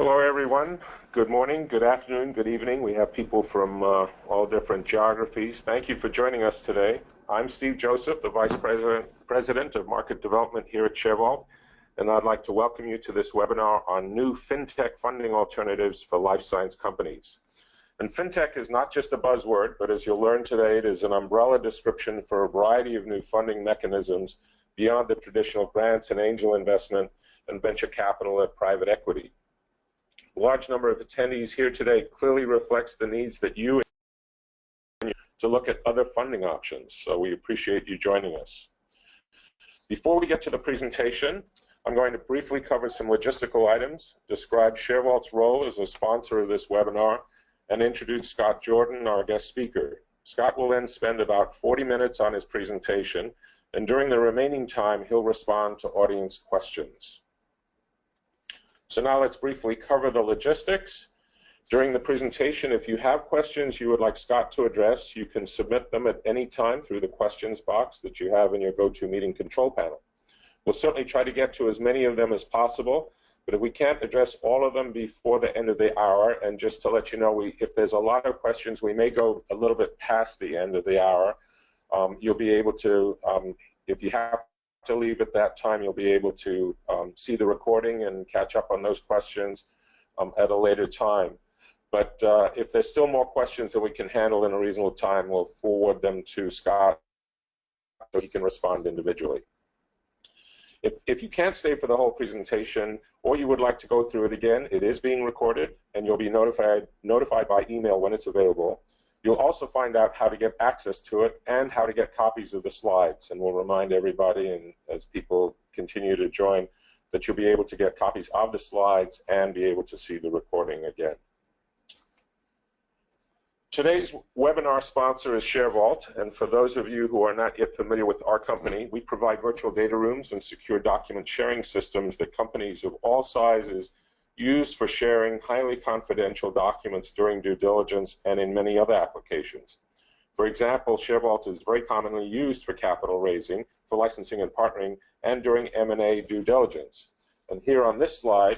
Hello, everyone. Good morning, good afternoon, good evening. We have people from all different geographies. Thank you for joining us today. I'm Steve Joseph, the Vice President of Market Development here at ShareVault, and I'd like to welcome you to this webinar on new FinTech funding alternatives for life science companies. And FinTech is not just a buzzword, but as you'll learn today, it is an umbrella description for a variety of new funding mechanisms beyond the traditional grants and angel investment and venture capital and private equity. A large number of attendees here today clearly reflects the needs that you to look at other funding options, so we appreciate you joining us. Before we get to the presentation, I'm going to briefly cover some logistical items, describe ShareVault's role as a sponsor of this webinar, and introduce Scott Jordan, our guest speaker. Scott will then spend about 40 minutes on his presentation, and during the remaining time, he'll respond to audience questions. So now let's briefly cover the logistics. During the presentation, if you have questions you would like Scott to address, you can submit them at any time through the questions box that you have in your GoToMeeting control panel. We'll certainly try to get to as many of them as possible, but if we can't address all of them before the end of the hour, and just to let you know, if there's a lot of questions, we may go a little bit past the end of the hour. You'll be able to, if you have to leave at that time, you'll be able to see the recording and catch up on those questions at a later time. But if there's still more questions that we can handle in a reasonable time, we'll forward them to Scott so he can respond individually. If you can't stay for the whole presentation, or you would like to go through it again, it is being recorded, and you'll be notified by email when it's available. You'll also find out how to get access to it and how to get copies of the slides. And we'll remind everybody, and as people continue to join, that you'll be able to get copies of the slides and be able to see the recording again. Today's webinar sponsor is ShareVault, and for those of you who are not yet familiar with our company, we provide virtual data rooms and secure document sharing systems that companies of all sizes use for sharing highly confidential documents during due diligence and in many other applications. For example, ShareVault is very commonly used for capital raising, for licensing and partnering, and during M&A due diligence. And here on this slide,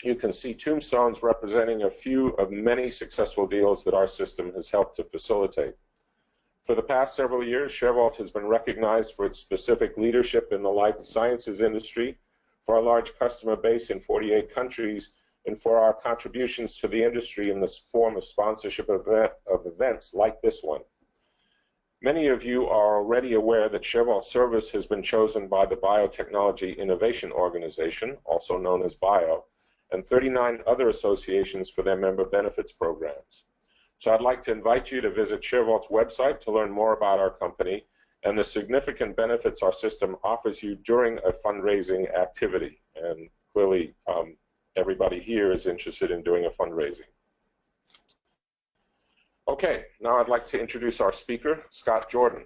you can see tombstones representing a few of many successful deals that our system has helped to facilitate. For the past several years, ShareVault has been recognized for its specific leadership in the life sciences industry, for our large customer base in 48 countries, and for our contributions to the industry in the form of sponsorship of events like this one. Many of you are already aware that ShareVault Service has been chosen by the Biotechnology Innovation Organization, also known as BIO, and 39 other associations for their member benefits programs. So I'd like to invite you to visit ShareVault's website to learn more about our company and the significant benefits our system offers you during a fundraising activity. And clearly, everybody here is interested in doing a fundraising. Okay, now I'd like to introduce our speaker, Scott Jordan.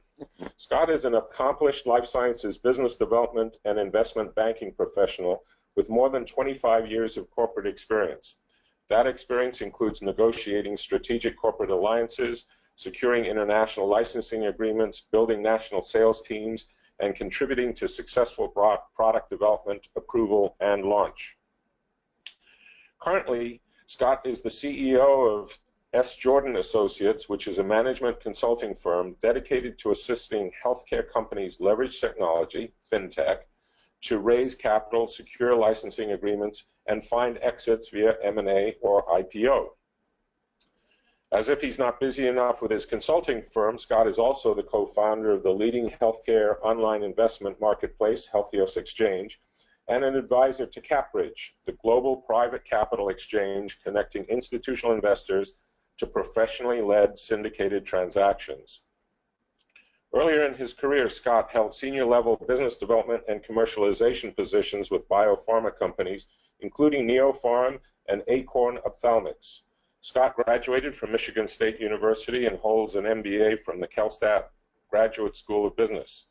Scott is an accomplished life sciences business development and investment banking professional with more than 25 years of corporate experience. That experience includes negotiating strategic corporate alliances, securing international licensing agreements, building national sales teams, and contributing to successful product development, approval, and launch. Currently, Scott is the CEO of S. Jordan Associates, which is a management consulting firm dedicated to assisting healthcare companies leverage technology, FinTech, to raise capital, secure licensing agreements, and find exits via M&A or IPO. As if he's not busy enough with his consulting firm, Scott is also the co-founder of the leading healthcare online investment marketplace, HealthiosXchange, and an advisor to CapBridge, the global private capital exchange connecting institutional investors to professionally led syndicated transactions. Earlier in his career, Scott held senior-level business development and commercialization positions with biopharma companies, including Neopharm and Acorn Ophthalmics. Scott graduated from Michigan State University and holds an MBA from the Cal-Stat Graduate School of Business.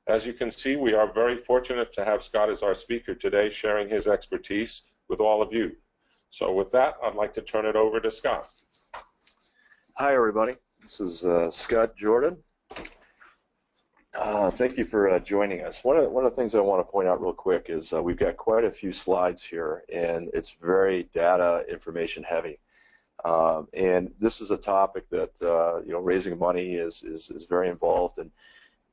As you can see, we are very fortunate to have Scott as our speaker today, sharing his expertise with all of you. So with that, I'd like to turn it over to Scott. Hi, everybody. This is Scott Jordan. Thank you for joining us. One of the things I want to point out real quick is we've got quite a few slides here, and it's very data information heavy. And this is a topic that raising money is very involved, and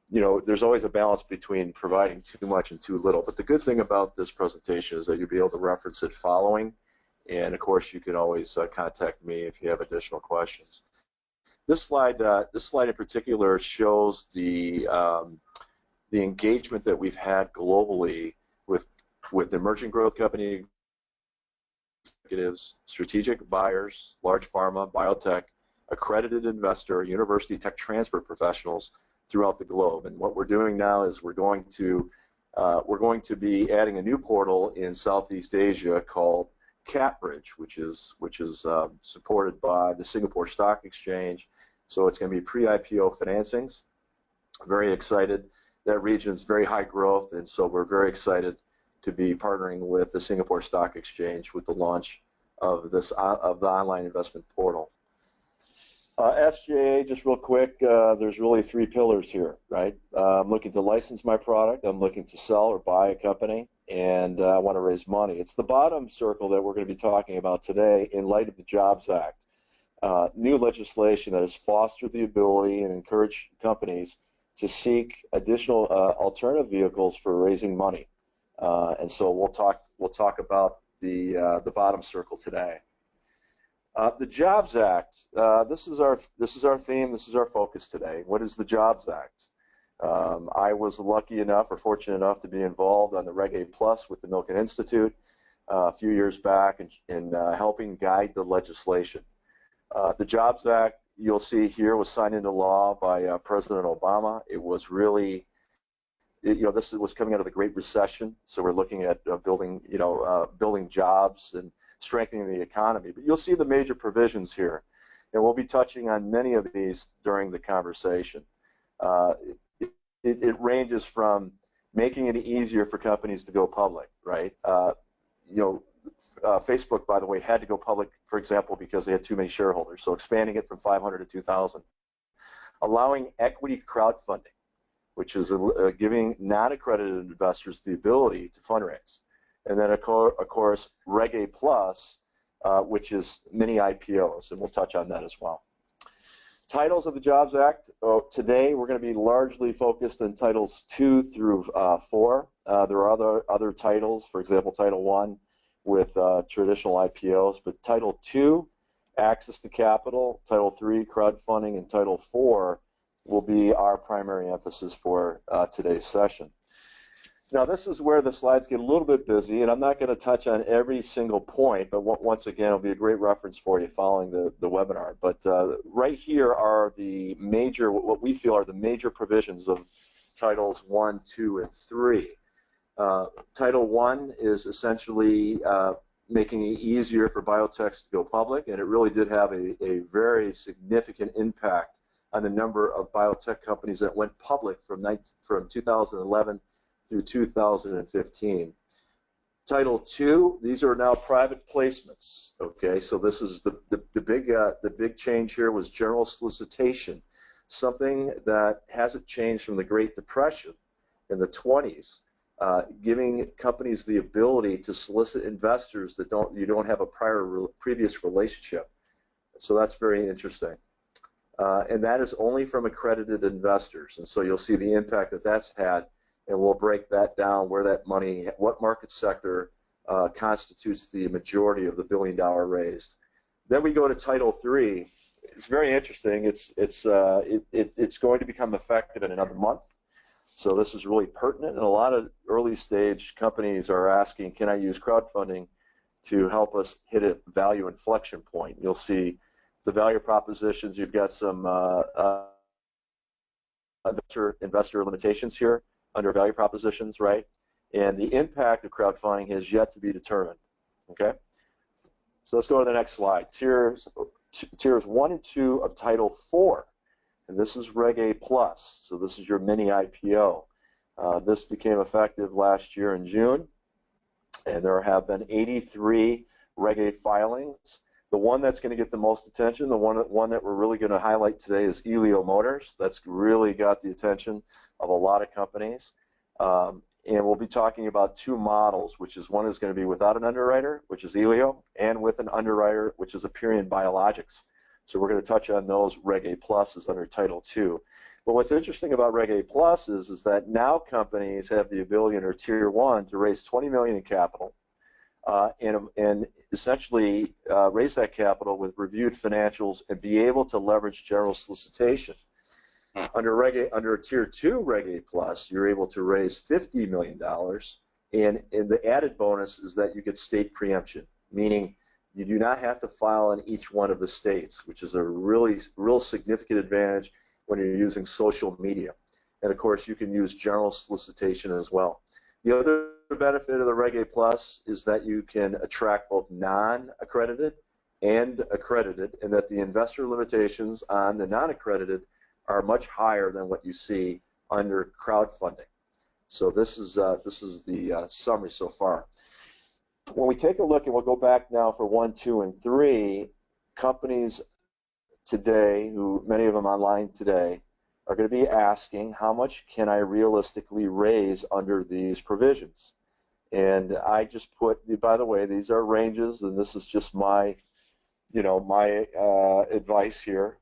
there's always a balance between providing too much and too little. But the good thing about this presentation is that you'll be able to reference it following, and of course you can always contact me if you have additional questions. This slide in particular shows the engagement that we've had globally with emerging growth company executives, strategic buyers, large pharma, biotech, accredited investor, university tech transfer professionals throughout the globe. And what we're doing now is we're going to be adding a new portal in Southeast Asia called CapBridge, which is supported by the Singapore Stock Exchange. So it's going to be pre-IPO financings. Very excited. That region is very high growth, and so we're very excited to be partnering with the Singapore Stock Exchange with the launch of the online investment portal. SJA, just real quick, there's really three pillars here, right? I'm looking to license my product, I'm looking to sell or buy a company, and I want to raise money. It's the bottom circle that we're going to be talking about today in light of the Jobs Act. New legislation that has fostered the ability and encouraged companies to seek additional alternative vehicles for raising money. And so we'll talk about the bottom circle today. The Jobs Act. This is our theme. This is our focus today. What is the Jobs Act? I was lucky enough or fortunate enough to be involved on the Reggae Plus with the Milken Institute a few years back in helping guide the legislation. The Jobs Act, you'll see here, was signed into law by President Obama. It was really, this was coming out of the Great Recession, so we're looking at building jobs and strengthening the economy. But you'll see the major provisions here, and we'll be touching on many of these during the conversation. It ranges from making it easier for companies to go public, right? Facebook, by the way, had to go public, for example, because they had too many shareholders, so expanding it from 500 to 2,000. Allowing equity crowdfunding, which is giving non-accredited investors the ability to fundraise. And then, of course, Reggae Plus, which is mini IPOs, and we'll touch on that as well. Titles of the Jobs Act. Today, we're going to be largely focused on Titles 2 through 4. There are other titles, for example, Title 1 with traditional IPOs, but Title 2, access to capital, Title 3, crowdfunding, and Title 4 will be our primary emphasis for today's session. Now, this is where the slides get a little bit busy, and I'm not going to touch on every single point, but once again, it'll be a great reference for you following the webinar. But right here are the major, what we feel are the major provisions of Titles 1, 2, and 3. Title 1 is essentially making it easier for biotechs to go public, and it really did have a very significant impact on the number of biotech companies that went public from 2011 through 2015. Title 2, these are now private placements. Okay, so this is the big change here was general solicitation, something that hasn't changed from the Great Depression in the 20s, giving companies the ability to solicit investors that you don't have a previous relationship. So that's very interesting. And that is only from accredited investors. And so you'll see the impact that that's had, and we'll break that down where that money, what market sector constitutes the majority of the $1 billion raised. Then we go to Title 3. It's very interesting. It's going to become effective in another month. So this is really pertinent, and a lot of early stage companies are asking, can I use crowdfunding to help us hit a value inflection point? You'll see the value propositions. You've got some investor limitations here under value propositions, right? And the impact of crowdfunding has yet to be determined, okay? So let's go to the next slide. Tiers 1 and 2 of Title 4, and this is Reggae Plus. So this is your mini IPO. This became effective last year in June, and there have been 83 Reggae filings. The one that's going to get the most attention, the one that we're really going to highlight today is Elio Motors. That's really got the attention of a lot of companies. And we'll be talking about two models, which is one is going to be without an underwriter, which is Elio, and with an underwriter, which is Aperion Biologics. So we're going to touch on those. Reggae Plus is under Title II. But what's interesting about Reggae Plus is that now companies have the ability under Tier 1 to raise $20 million in capital and essentially raise that capital with reviewed financials and be able to leverage general solicitation. Under Tier 2 Reggae Plus, you're able to raise $50 million, and the added bonus is that you get state preemption, meaning you do not have to file in each one of the states, which is a real significant advantage when you're using social media. And of course, you can use general solicitation as well. The other benefit of the Reggae Plus is that you can attract both non-accredited and accredited, and that the investor limitations on the non-accredited are much higher than what you see under crowdfunding. So this is the summary so far. When we take a look, and we'll go back now for 1, 2, and 3, companies today, who many of them online today, are going to be asking, how much can I realistically raise under these provisions? And I just put, by the way, these are ranges, and this is just my, my advice here.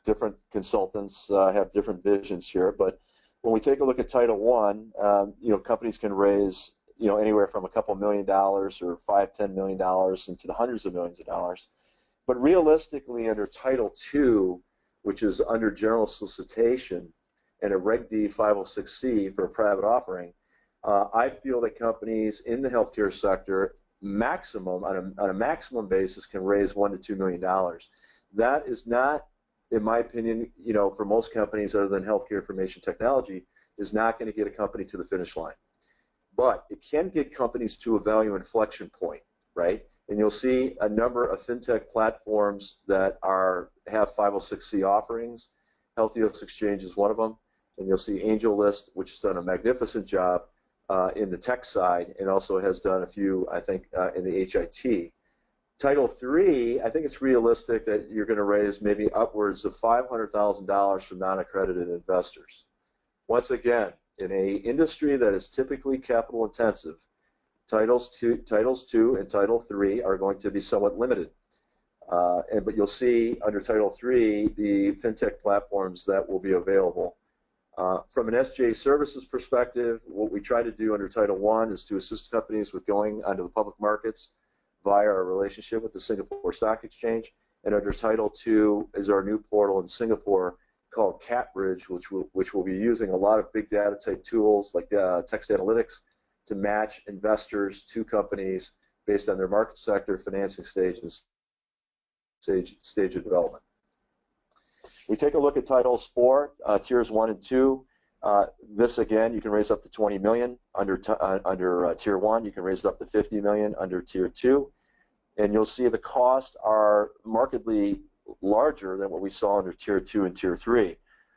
Different consultants have different visions here, but when we take a look at Title I, companies can raise, anywhere from a couple $1 million or $5–10 million into the hundreds of millions of dollars. But realistically, under Title II, which is under general solicitation, and a Reg D 506C for a private offering, I feel that companies in the healthcare sector maximum, on a maximum basis, can raise $1 to $2 million. That is not, in my opinion, for most companies other than healthcare information technology, is not going to get a company to the finish line. But it can get companies to a value inflection point, right? And you'll see a number of FinTech platforms that have 506C offerings. HealthiosXchange is one of them. And you'll see AngelList, which has done a magnificent job in the tech side, and also has done a few, I think, in the HIT. Title III, I think it's realistic that you're going to raise maybe upwards of $500,000 from non-accredited investors. Once again, in an industry that is typically capital intensive, Titles 2 and Title III are going to be somewhat limited. But you'll see under Title III the FinTech platforms that will be available. From an SJ services perspective, what we try to do under Title I is to assist companies with going onto the public markets via our relationship with the Singapore Stock Exchange. And under Title II is our new portal in Singapore called CatBridge, which will be using a lot of big data type tools like text analytics to match investors to companies based on their market sector, financing stage, and stage of development. We take a look at Titles 4, Tiers 1 and 2. This, again, you can raise up to $20 million under Tier 1. You can raise it up to $50 million under Tier 2. And you'll see the costs are markedly larger than what we saw under Tier 2 and Tier 3.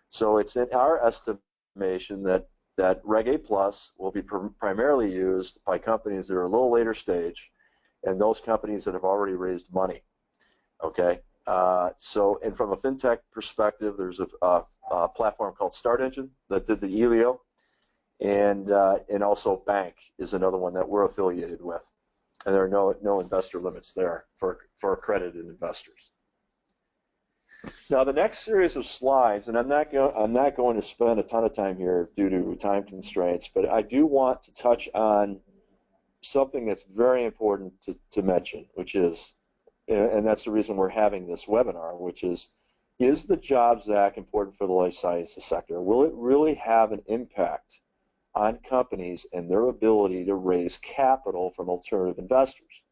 So it's in our estimation that Reggae Plus will be primarily used by companies that are a little later stage and those companies that have already raised money. Okay? And from a FinTech perspective, there's a platform called Start Engine that did the Elio, and also Bank is another one that we're affiliated with. And there are no investor limits there for accredited investors. Now, the next series of slides, and I'm not going to spend a ton of time here due to time constraints, but I do want to touch on something that's very important to mention, which is, and that's the reason we're having this webinar, which is the Jobs Act important for the life sciences sector? Will it really have an impact on companies and their ability to raise capital from alternative investors?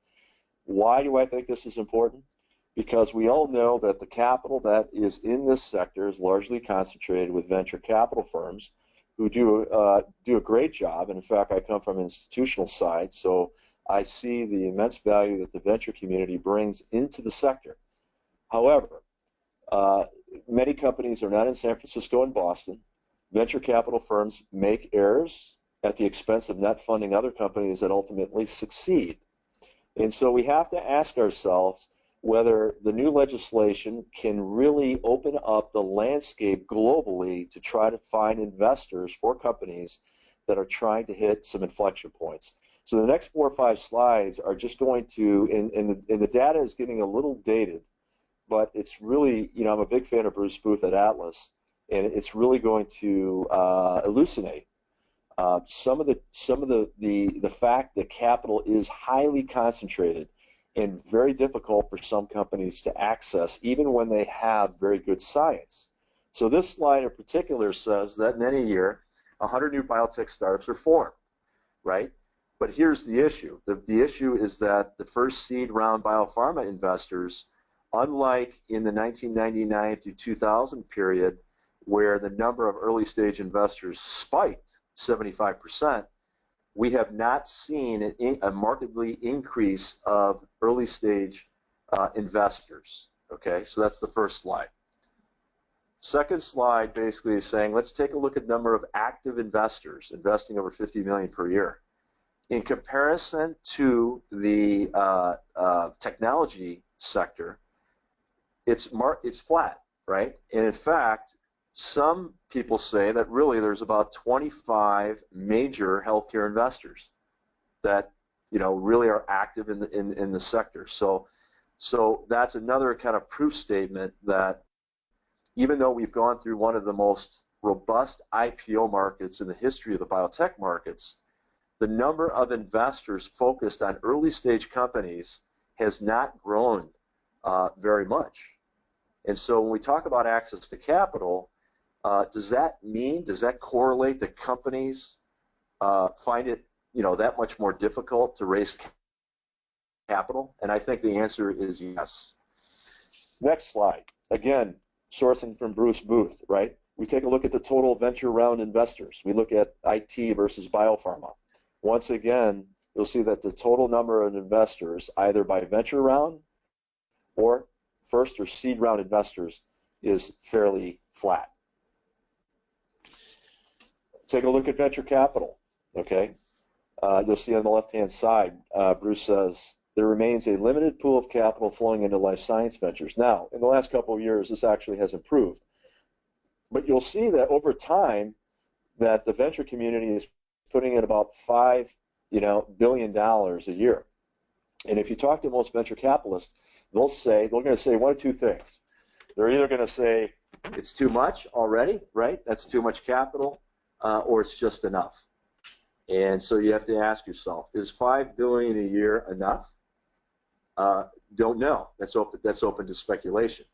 Why do I think this is important? Because we all know that the capital that is in this sector is largely concentrated with venture capital firms who do a great job. And in fact, I come from an institutional side, so I see the immense value that the venture community brings into the sector. However, many companies are not in San Francisco and Boston. Venture capital firms make errors at the expense of net funding other companies that ultimately succeed. And so we have to ask ourselves, whether the new legislation can really open up the landscape globally to try to find investors for companies that are trying to hit some inflection points. So the next 4 or 5 slides are just going to, and the data is getting a little dated, but it's really, you know, I'm a big fan of Bruce Booth at Atlas, and it's really going to elucidate some of the fact that capital is highly concentrated and very difficult for some companies to access, even when they have very good science. So this slide in particular says that in any year, 100 new biotech startups are formed, right? But here's the issue. The issue is that the first seed round biopharma investors, unlike in the 1999 through 2000 period, where the number of early stage investors spiked 75%, we have not seen a markedly increase of early stage investors. Okay, so that's the first slide. Second slide basically is saying, let's take a look at the number of active investors investing over 50 million per year. In comparison to the technology sector, it's flat, right? And in fact, some people say that really there's about 25 major healthcare investors that, you know, really are active in the sector. So that's another kind of proof statement that even though we've gone through one of the most robust IPO markets in the history of the biotech markets, the number of investors focused on early stage companies has not grown very much. And so when we talk about access to capital, does that correlate that companies find it, you know, that much more difficult to raise capital? And I think the answer is yes. Next slide. Again, sourcing from Bruce Booth, right? We take a look at the total venture round investors. We look at IT versus biopharma. Once again, you'll see that the total number of investors, either by venture round or first or seed round investors, is fairly flat. Take a look at venture capital, okay? You'll see on the left-hand side, Bruce says, there remains a limited pool of capital flowing into life science ventures. Now, in the last couple of years, this actually has improved. But you'll see that over time, that the venture community is putting in about $5 billion a year. And if you talk to most venture capitalists, they're going to say one of two things. They're either going to say it's too much already, right? That's too much capital, or it's just enough. And so you have to ask yourself, is $5 billion a year enough? Don't know. That's open to speculation.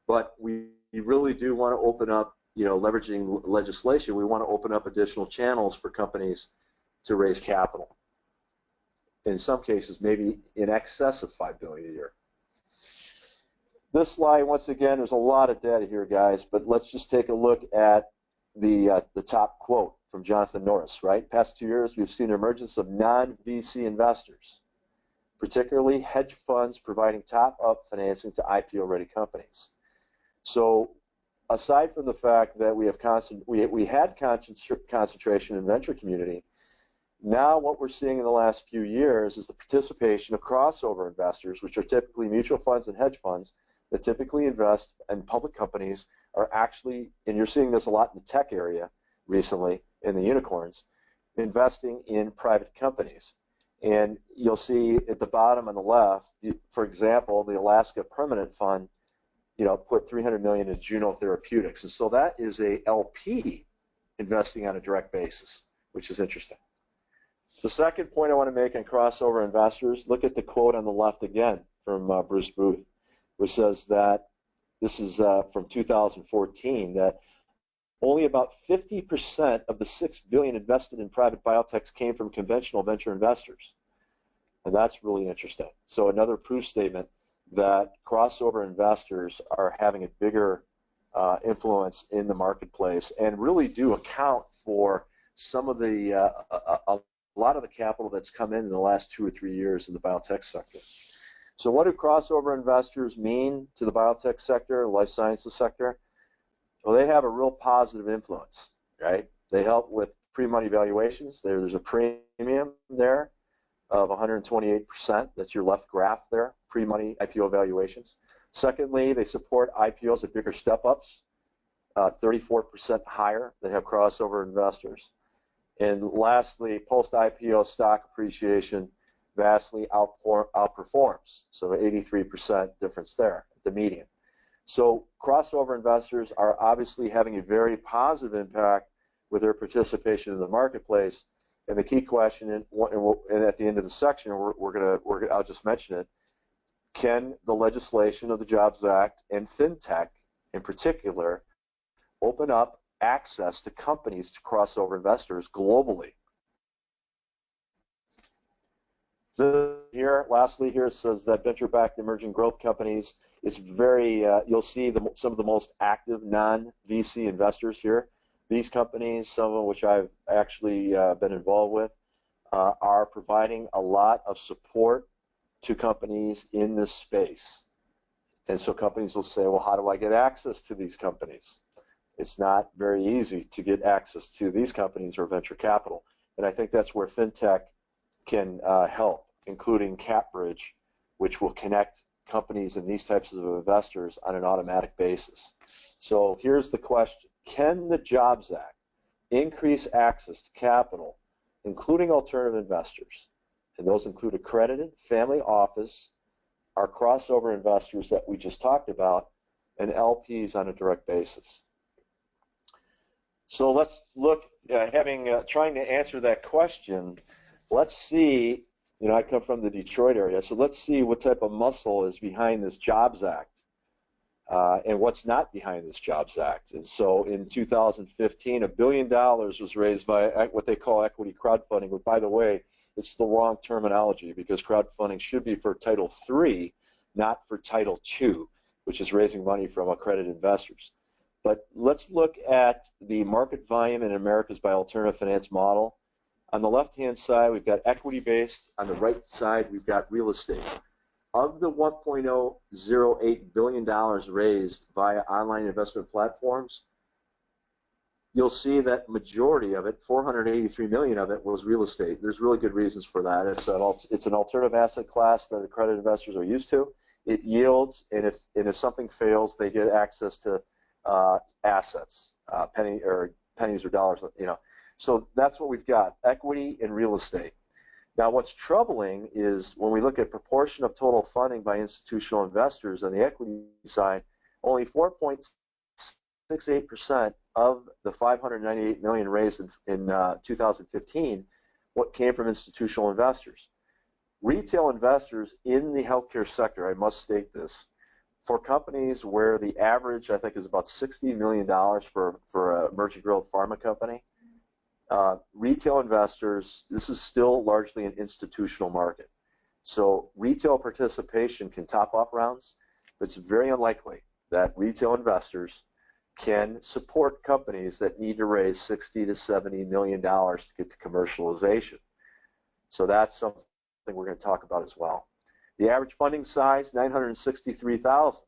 But we really do want to open up, leveraging legislation, we want to open up additional channels for companies to raise capital. In some cases, maybe in excess of $5 billion a year. This slide, once again, there's a lot of data here, guys, but let's just take a look at the top quote from Jonathan Norris, right? Past 2 years, we've seen the emergence of non-VC investors, particularly hedge funds providing top-up financing to IPO-ready companies. So aside from the fact that we had concentration in venture community, now what we're seeing in the last few years is the participation of crossover investors, which are typically mutual funds and hedge funds that typically invest in public companies, are actually, and you're seeing this a lot in the tech area recently, in the unicorns, investing in private companies. And you'll see at the bottom on the left, for example, the Alaska Permanent Fund, put $300 million in Juno Therapeutics. And so that is a LP investing on a direct basis, which is interesting. The second point I want to make on crossover investors, look at the quote on the left again from Bruce Booth, which says that this is from 2014, that only about 50% of the $6 billion invested in private biotechs came from conventional venture investors. And that's really interesting. So another proof statement that crossover investors are having a bigger influence in the marketplace and really do account for some of the a lot of the capital that's come in the last 2 or 3 years in the biotech sector. So what do crossover investors mean to the biotech sector, life sciences sector? Well, they have a real positive influence, right? They help with pre-money valuations. There's a premium there. of 128%. That's your left graph there, pre-money IPO valuations. Secondly, they support IPOs at bigger step-ups, 34% higher. They have crossover investors. And lastly, post-IPO stock appreciation vastly outperforms, so 83% difference there at the median. So crossover investors are obviously having a very positive impact with their participation in the marketplace. And the key question, and at the end of the section, I'll just mention it. Can the legislation of the Jobs Act and FinTech in particular open up access to companies to crossover investors globally? Lastly, here it says that venture-backed emerging growth companies is very, you'll see some of the most active non-VC investors here. These companies, some of which I've actually been involved with, are providing a lot of support to companies in this space. And so companies will say, well, how do I get access to these companies? It's not very easy to get access to these companies or venture capital. And I think that's where FinTech can help, including CapBridge, which will connect companies and these types of investors on an automatic basis. So here's the question. Can the Jobs Act increase access to capital, including alternative investors? And those include accredited, family office, our crossover investors that we just talked about, and LPs on a direct basis. So let's look, trying to answer that question, let's see, I come from the Detroit area, so let's see what type of muscle is behind this Jobs Act and what's not behind this Jobs Act. And so in 2015, $1 billion was raised by what they call equity crowdfunding, but by the way, it's the wrong terminology because crowdfunding should be for Title III, not for Title II, which is raising money from accredited investors. But let's look at the market volume in America's by alternative finance model. On the left-hand side, we've got equity-based. On the right side, we've got real estate. Of the $1.008 billion raised via online investment platforms, you'll see that majority of it, $483 million of it, was real estate. There's really good reasons for that. It's an alternative asset class that accredited investors are used to. It yields, and if something fails, they get access to assets, pennies or dollars, So that's what we've got, equity and real estate. Now what's troubling is when we look at proportion of total funding by institutional investors on the equity side, only 4.68% of the $598 million raised in 2015 what came from institutional investors. Retail investors in the healthcare sector, I must state this, for companies where the average, I think, is about $60 million for an emerging growth pharma company, retail investors, this is still largely an institutional market. So retail participation can top off rounds, but it's very unlikely that retail investors can support companies that need to raise $60 to $70 million to get to commercialization. So that's something we're going to talk about as well. The average funding size, $963,000.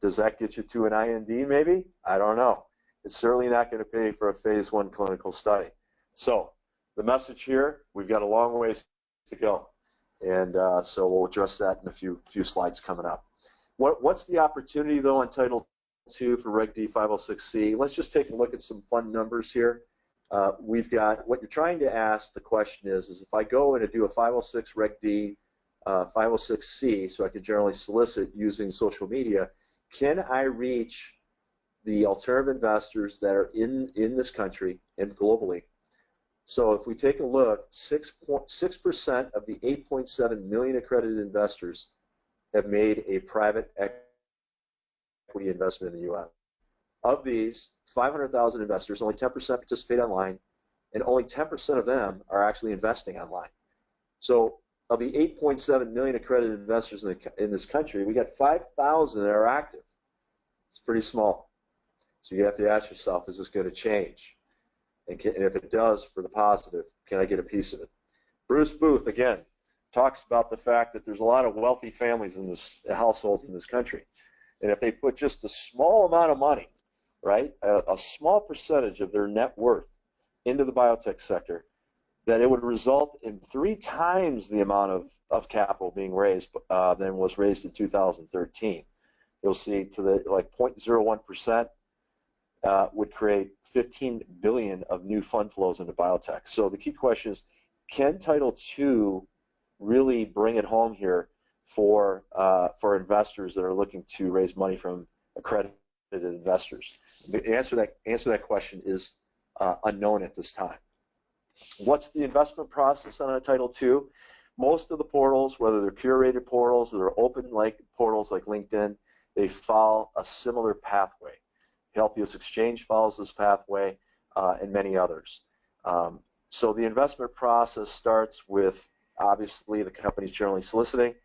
Does that get you to an IND maybe? I don't know. It's certainly not going to pay for a phase 1 clinical study. So the message here, we've got a long ways to go. And so we'll address that in a few slides coming up. What's the opportunity, though, on Title II for Reg D 506C? Let's just take a look at some fun numbers here. We've got, what you're trying to ask, the question is if I go in and do a 506 Reg D 506C, so I can generally solicit using social media, can I reach the alternative investors that are in this country and globally? So if we take a look, 6% of the 8.7 million accredited investors have made a private equity investment in the U.S. Of these, 500,000 investors, only 10% participate online, and only 10% of them are actually investing online. So of the 8.7 million accredited investors in this country, we got 5,000 that are active. It's pretty small. So you have to ask yourself, is this going to change? And if it does, for the positive, can I get a piece of it? Bruce Booth, again, talks about the fact that there's a lot of wealthy families in this households in this country. And if they put just a small amount of money, right, a small percentage of their net worth into the biotech sector, that it would result in 3 times the amount of capital being raised than was raised in 2013. You'll see to the like 0.01% would create 15 billion of new fund flows into biotech. So the key question is, can Title II really bring it home here for investors that are looking to raise money from accredited investors? The answer to that question is unknown at this time. What's the investment process on a Title II? Most of the portals, whether they're curated portals or they're open like portals like LinkedIn, they follow a similar pathway. HealthiosXchange follows this pathway, and many others. So the investment process starts with, obviously, the company's generally soliciting.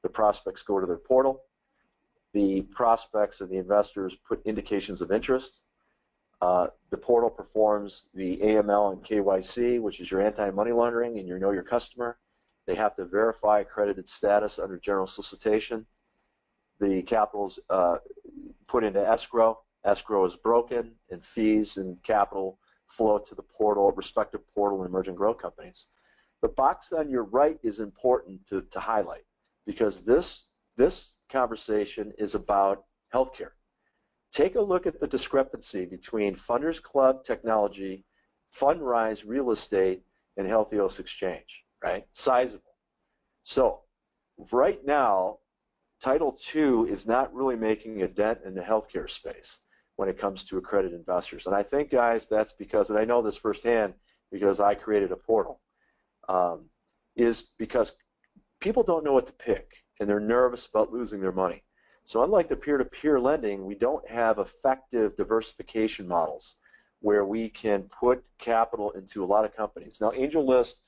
The prospects go to their portal. The prospects or the investors put indications of interest. The portal performs the AML and KYC, which is your anti-money laundering and your know your customer. They have to verify accredited status under general solicitation. The capital's put into escrow. Escrow is broken, and fees and capital flow to the portal, respective portal and emerging growth companies. The box on your right is important to highlight, because this conversation is about healthcare. Take a look at the discrepancy between Funders Club Technology, Fundrise Real Estate, and HealthiosXchange, right? Sizable. So right now, Title II is not really making a dent in the healthcare space when it comes to accredited investors. And I think, guys, that's because, and I know this firsthand because I created a portal, is because people don't know what to pick, and they're nervous about losing their money. So unlike the peer-to-peer lending, we don't have effective diversification models where we can put capital into a lot of companies. Now, AngelList,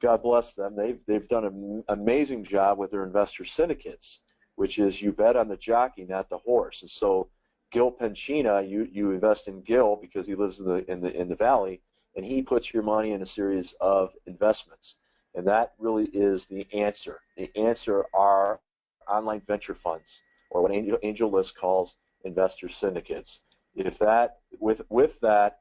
God bless them, they've done an amazing job with their investor syndicates, which is you bet on the jockey, not the horse. And so Gil Penchina, you invest in Gil because he lives in the valley, and he puts your money in a series of investments. And that really is the answer. The answer are online venture funds, or what AngelList calls investor syndicates. If that, with that,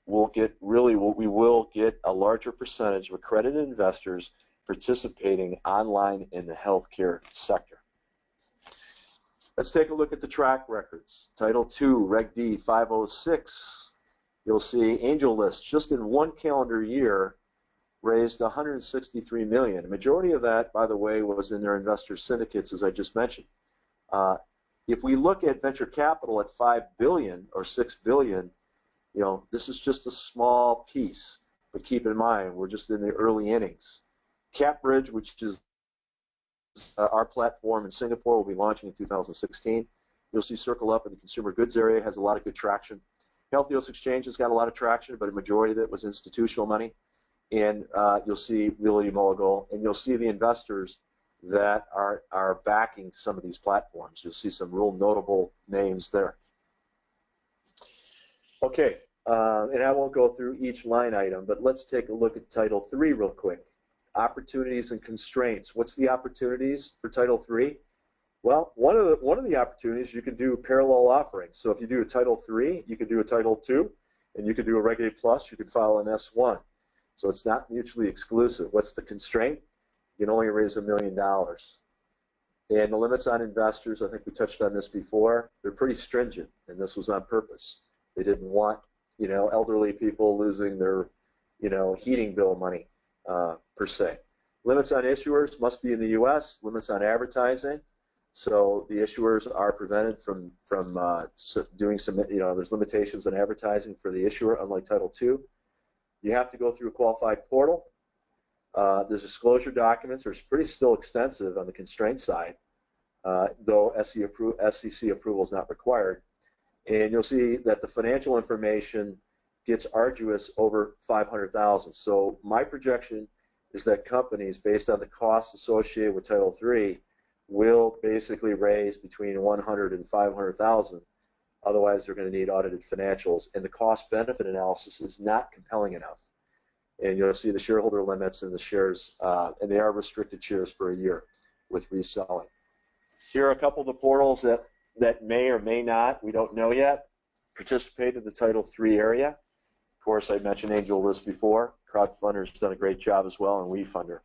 we will get a larger percentage of accredited investors participating online in the healthcare sector. Let's take a look at the track records. Title II, Reg D 506. You'll see AngelList just in one calendar year raised $163 million. The majority of that, by the way, was in their investor syndicates, as I just mentioned. If we look at venture capital at $5 billion or $6 billion, this is just a small piece. But keep in mind, we're just in the early innings. CapBridge, which is our platform in Singapore, will be launching in 2016. You'll see Circle Up in the consumer goods area has a lot of good traction. HealthiosXchange has got a lot of traction, but a majority of it was institutional money. And you'll see Realty Mogul, and you'll see the investors that are backing some of these platforms. You'll see some real notable names there. Okay, and I won't go through each line item, but let's take a look at Title III real quick. Opportunities and constraints. What's the opportunities for Title III? Well, one of the opportunities, you can do parallel offerings. So if you do a Title III, you can do a Title II, and you can do a Reggae Plus. You can file an S1. So it's not mutually exclusive. What's the constraint? You can only raise $1 million. And the limits on investors, I think we touched on this before, they're pretty stringent, and this was on purpose. They didn't want, elderly people losing their, heating bill money per se. Limits on issuers must be in the U.S. Limits on advertising. So the issuers are prevented from doing some, there's limitations on advertising for the issuer, unlike Title II. You have to go through a qualified portal. The disclosure documents are pretty still extensive on the constraint side, though SEC approval is not required. And you'll see that the financial information gets arduous over $500,000. So my projection is that companies, based on the costs associated with Title III, will basically raise between $100,000 and $500,000. Otherwise, they're going to need audited financials, and the cost-benefit analysis is not compelling enough. And you'll see the shareholder limits and the shares, and they are restricted shares for a year with reselling. Here are a couple of the portals that may or may not, we don't know yet, participate in the Title III area. course, I mentioned Angel List before. Crowdfunder's done a great job as well, and WeFunder.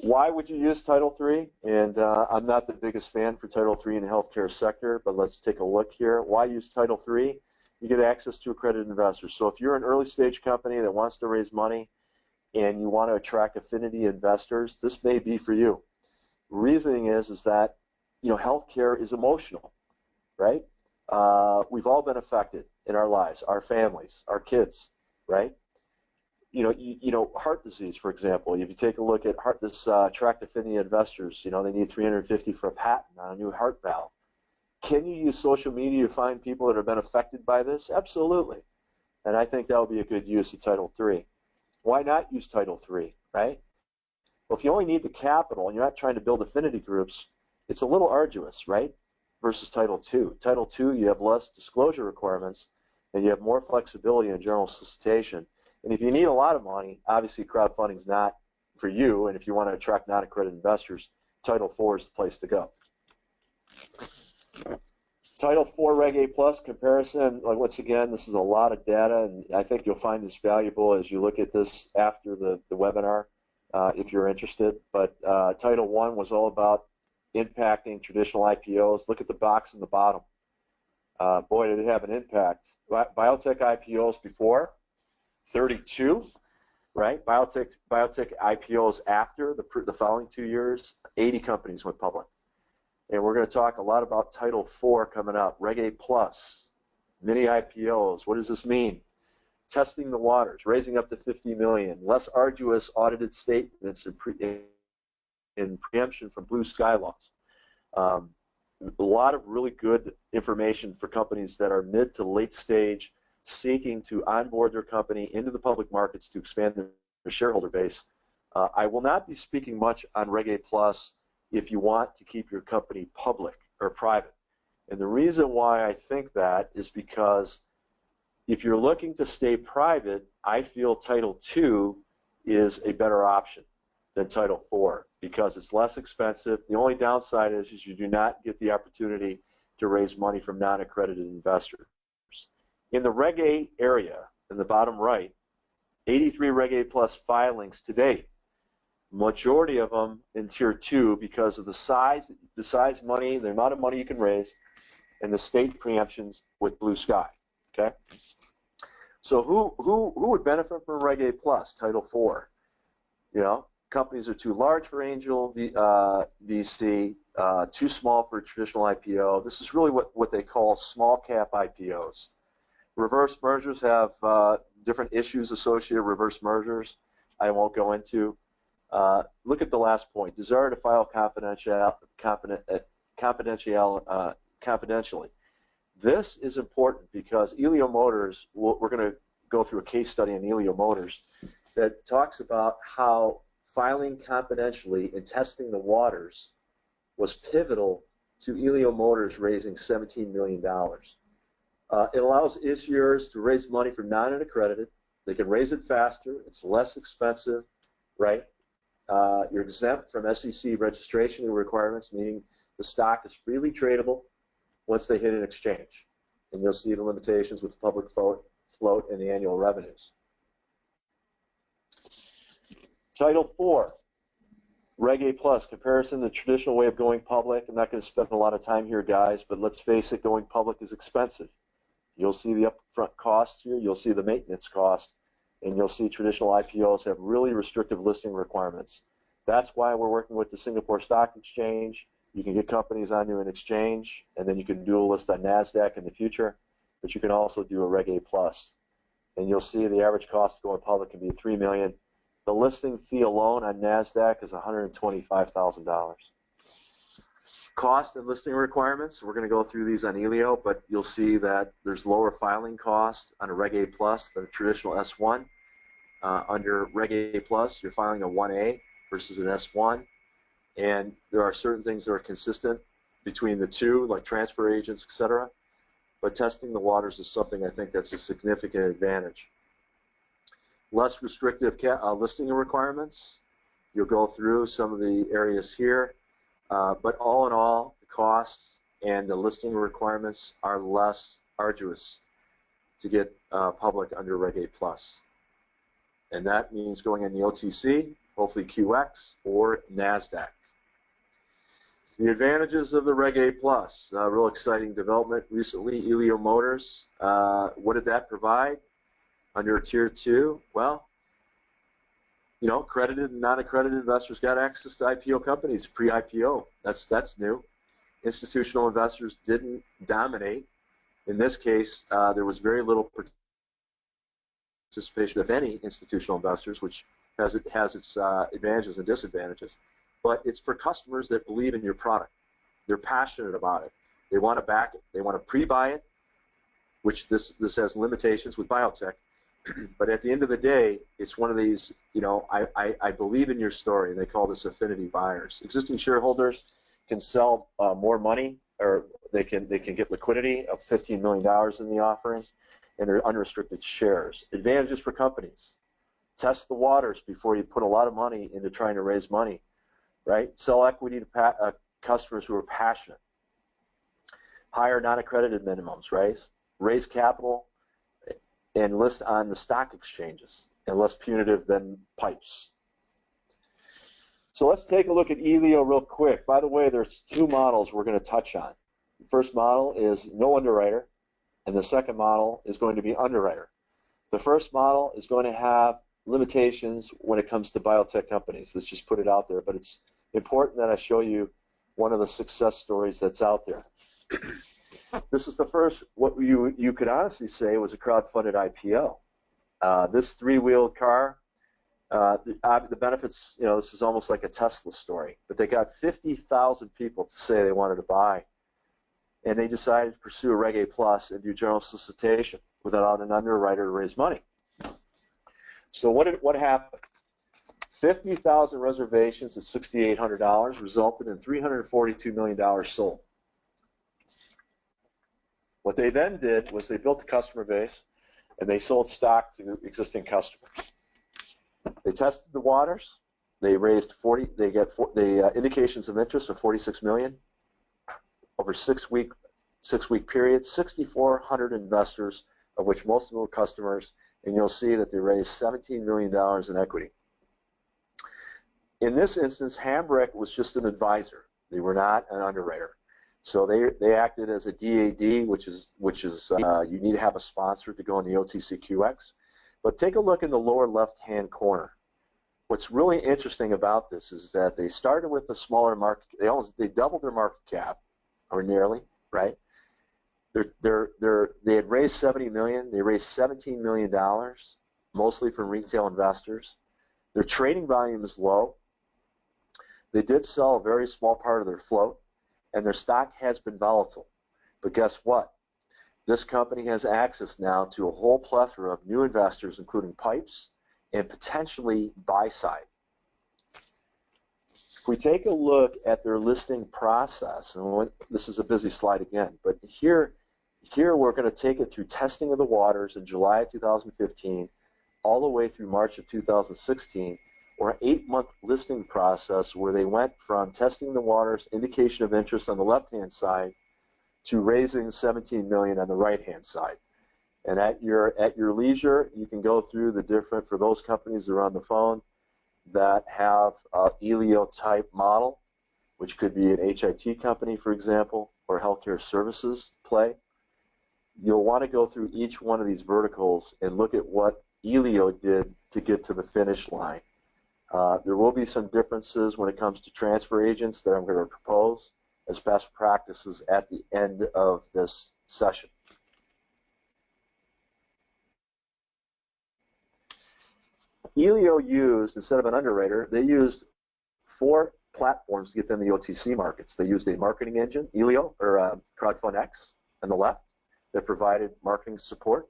Why would you use Title III? And I'm not the biggest fan for Title III in the healthcare sector, but let's take a look here. Why use Title III? You get access to accredited investors. So if you're an early stage company that wants to raise money and you want to attract affinity investors, this may be for you. Reasoning is that, you know, healthcare is emotional, right? We've all been affected in our lives, our families, our kids, right? You know, heart disease, for example. If you take a look at attract affinity investors, you know, they need 350 for a patent on a new heart valve. Can you use social media to find people that have been affected by this? Absolutely. And I think that would be a good use of Title III. Why not use Title III, right? Well, if you only need the capital and you're not trying to build affinity groups, it's a little arduous, right? Versus Title II. Title II, you have less disclosure requirements and you have more flexibility in general solicitation. And if you need a lot of money, obviously crowdfunding is not for you. And if you want to attract non-accredited investors, Title IV is the place to go. Title IV Reggae Plus comparison, like once again, this is a lot of data, and I think you'll find this valuable as you look at this after the webinar if you're interested. But Title I was all about impacting traditional IPOs. Look at the box in the bottom. Boy, did it have an impact. Biotech IPOs before, 32, right? Biotech IPOs after, the following 2 years, 80 companies went public. And we're going to talk a lot about Title IV coming up. Reggae Plus, mini IPOs. What does this mean? Testing the waters, raising up to 50 million, less arduous audited statements in preemption from blue sky laws. A lot of really good information for companies that are mid to late stage, seeking to onboard their company into the public markets to expand their shareholder base. I will not be speaking much on Reggae Plus if you want to keep your company public or private. And the reason why I think that is because if you're looking to stay private, I feel Title II is a better option than Title IV because it's less expensive. The only downside is you do not get the opportunity to raise money from non-accredited investors. In the Reggae area, in the bottom right, 83 Reggae Plus filings to date. Majority of them in Tier 2 because of the size money, the amount of money you can raise, and the state preemptions with blue sky. Okay. So who would benefit from Reggae Plus? Title IV. You know, companies are too large for angel VC, too small for a traditional IPO. This is really what they call small cap IPOs. Reverse mergers have different issues associated with reverse mergers I won't go into. Look at the last point, desire to file confidentially. This is important because Elio Motors, we're going to go through a case study in Elio Motors that talks about how filing confidentially and testing the waters was pivotal to Elio Motors raising $17 million. It allows issuers to raise money from non-accredited. They can raise it faster. It's less expensive, right? You're exempt from SEC registration requirements, meaning the stock is freely tradable once they hit an exchange. And you'll see the limitations with the public float and the annual revenues. Title IV, Reggae Plus, comparison to the traditional way of going public. I'm not going to spend a lot of time here, guys, but let's face it, going public is expensive. You'll see the upfront cost here. You'll see the maintenance cost. And you'll see traditional IPOs have really restrictive listing requirements. That's why we're working with the Singapore Stock Exchange. You can get companies onto an exchange, and then you can dual list on NASDAQ in the future, but you can also do a Reggae Plus. And you'll see the average cost of going public can be $3 million. The listing fee alone on NASDAQ is $125,000. Cost and listing requirements, we're going to go through these on Elio, but you'll see that there's lower filing cost on a Reggae Plus than a traditional S1. Under Reggae Plus, you're filing a 1A versus an S1, and there are certain things that are consistent between the two, like transfer agents, etc. But testing the waters is something I think that's a significant advantage. Less restrictive listing requirements. You'll go through some of the areas here. But all in all, the costs and the listing requirements are less arduous. to get public under Reggae Plus. And that means going in the OTC, hopefully QX, or NASDAQ. The advantages of the Reggae Plus, real exciting development recently. Elio Motors, what did that provide under Tier 2? Well, you know, accredited and non-accredited investors got access to IPO companies pre-IPO. That's new. Institutional investors didn't dominate. In this case, there was very little participation of any institutional investors, which has its advantages and disadvantages. But it's for customers that believe in your product. They're passionate about it. They want to back it. They want to pre-buy it, which this has limitations with biotech. But at the end of the day, it's one of these, you know, I believe in your story. They call this affinity buyers. Existing shareholders can sell more money, or they can get liquidity of $15 million in the offering, and they're unrestricted shares. Advantages for companies. Test the waters before you put a lot of money into trying to raise money, right? Sell equity to customers who are passionate. Higher non-accredited minimums, right? Raise capital and list on the stock exchanges, and less punitive than pipes. So let's take a look at Elio real quick. By the way, there's two models we're going to touch on. The first model is no underwriter, and the second model is going to be underwriter. The first model is going to have limitations when it comes to biotech companies. Let's just put it out there, but it's important that I show you one of the success stories that's out there. This is the first, what you could honestly say was a crowdfunded IPO. This three-wheeled car, the benefits, you know, this is almost like a Tesla story, but they got 50,000 people to say they wanted to buy, and they decided to pursue a Reggae Plus and do general solicitation without an underwriter to raise money. So what happened? 50,000 reservations at $6,800 resulted in $342 million sold. What they then did was they built a customer base, and they sold stock to existing customers. They tested the waters. They raised indications of interest of 46 million over 6 week period. 6,400 investors, of which most of them were customers, and you'll see that they raised $17 million in equity. In this instance, Hambrick was just an advisor. They were not an underwriter. So they acted as a DAD, which is you need to have a sponsor to go in the OTCQX. But take a look in the lower left-hand corner. What's really interesting about this is that they started with a smaller market. They doubled their market cap, or nearly, right? They had raised $70 million. They raised $17 million, mostly from retail investors. Their trading volume is low. They did sell a very small part of their float, and their stock has been volatile. But guess what? This company has access now to a whole plethora of new investors, including pipes and potentially buy side. If we take a look at their listing process, and this is a busy slide again, but here we're going to take it through testing of the waters in July of 2015 all the way through March of 2016, or an 8-month listing process where they went from testing the waters, indication of interest on the left-hand side, to raising $17 million on the right-hand side. And at your leisure, you can go through the different, for those companies that are on the phone that have an Elio-type model, which could be an HIT company, for example, or healthcare services play. You'll want to go through each one of these verticals and look at what Elio did to get to the finish line. There will be some differences when it comes to transfer agents that I'm going to propose as best practices at the end of this session. Elio used, instead of an underwriter, they used 4 platforms to get them the OTC markets. They used a marketing engine, Elio, or CrowdFundX on the left, that provided marketing support,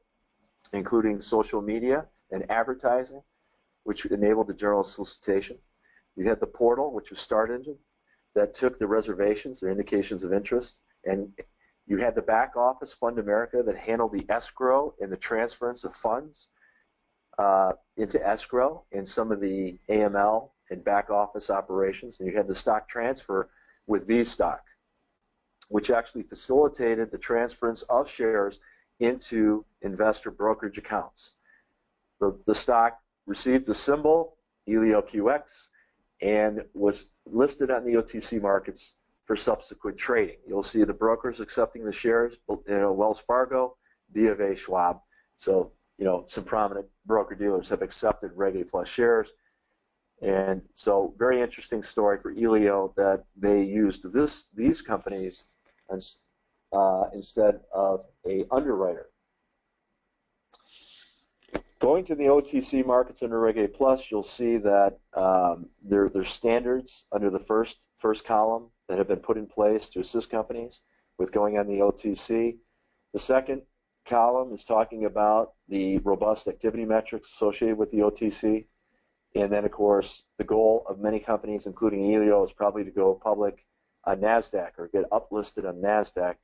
including social media and advertising, which enabled the general solicitation. You had the portal, which was Start Engine, that took the reservations, their indications of interest, and you had the back office, Fund America, that handled the escrow and the transference of funds into escrow and some of the AML and back office operations. And you had the stock transfer with VStock, which actually facilitated the transference of shares into investor brokerage accounts. The stock received the symbol HelioQX and was listed on the OTC markets for subsequent trading. You'll see the brokers accepting the shares, Wells Fargo, B of A, Schwab. So, some prominent broker-dealers have accepted Reggae Plus shares. And so, very interesting story for Helio that they used these companies instead of a underwriter. Going to the OTC markets under Reggae Plus, you'll see that there's standards under the first column that have been put in place to assist companies with going on the OTC. The second column is talking about the robust activity metrics associated with the OTC. And then, of course, the goal of many companies, including Helio, is probably to go public on NASDAQ or get uplisted on NASDAQ.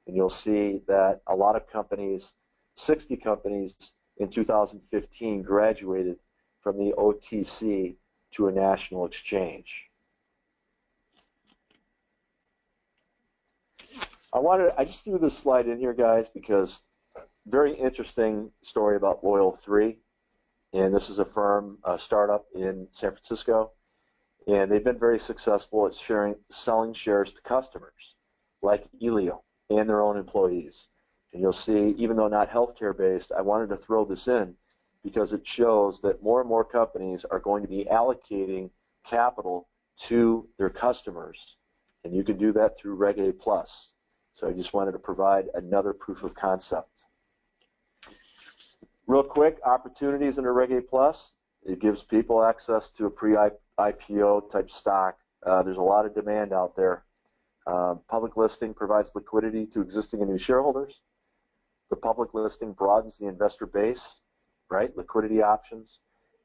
And you'll see that a lot of companies, 60 companies in 2015, graduated from the OTC to a national exchange. I just threw this slide in here, guys, because very interesting story about Loyal 3. And this is a firm, a startup in San Francisco, and they've been very successful at selling shares to customers like Helio and their own employees. And you'll see, even though not healthcare based, I wanted to throw this in because it shows that more and more companies are going to be allocating capital to their customers, and you can do that through Reggae Plus. So I just wanted to provide another proof of concept. Real quick, opportunities under Reggae Plus. It gives people access to a pre-IPO type stock. There's a lot of demand out there. Public listing provides liquidity to existing and new shareholders. The public listing broadens the investor base, right? Liquidity options.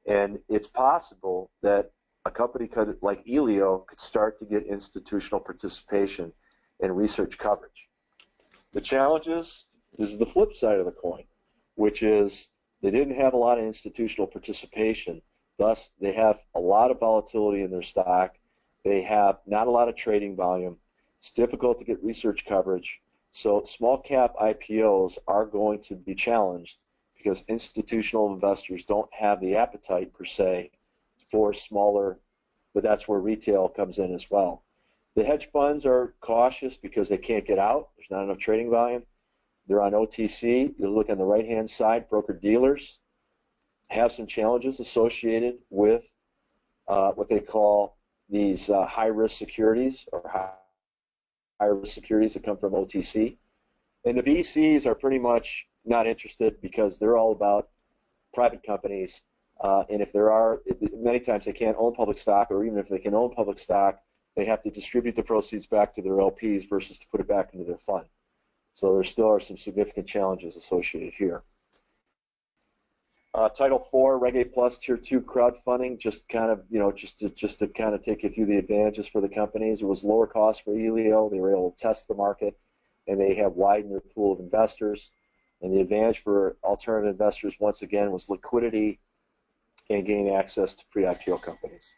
And it's possible that a company like Helio could start to get institutional participation and research coverage. The challenges is the flip side of the coin, which is they didn't have a lot of institutional participation. Thus, they have a lot of volatility in their stock. They have not a lot of trading volume. It's difficult to get research coverage. So small cap IPOs are going to be challenged because institutional investors don't have the appetite per se for smaller, but that's where retail comes in as well. The hedge funds are cautious because they can't get out. There's not enough trading volume. They're on OTC. You look on the right-hand side, broker-dealers have some challenges associated with what they call these high-risk securities or high-risk securities that come from OTC. And the VCs are pretty much not interested because they're all about private companies. And if there are, many times they can't own public stock, or even if they can own public stock, they have to distribute the proceeds back to their LPs versus to put it back into their fund. So there still are some significant challenges associated here. Title 4, Reggae Plus Tier 2 crowdfunding, just kind of, just to kind of take you through the advantages for the companies. It was lower cost for Helio. They were able to test the market, and they have widened their pool of investors. And the advantage for alternative investors, once again, was liquidity and gaining access to pre-IPO companies.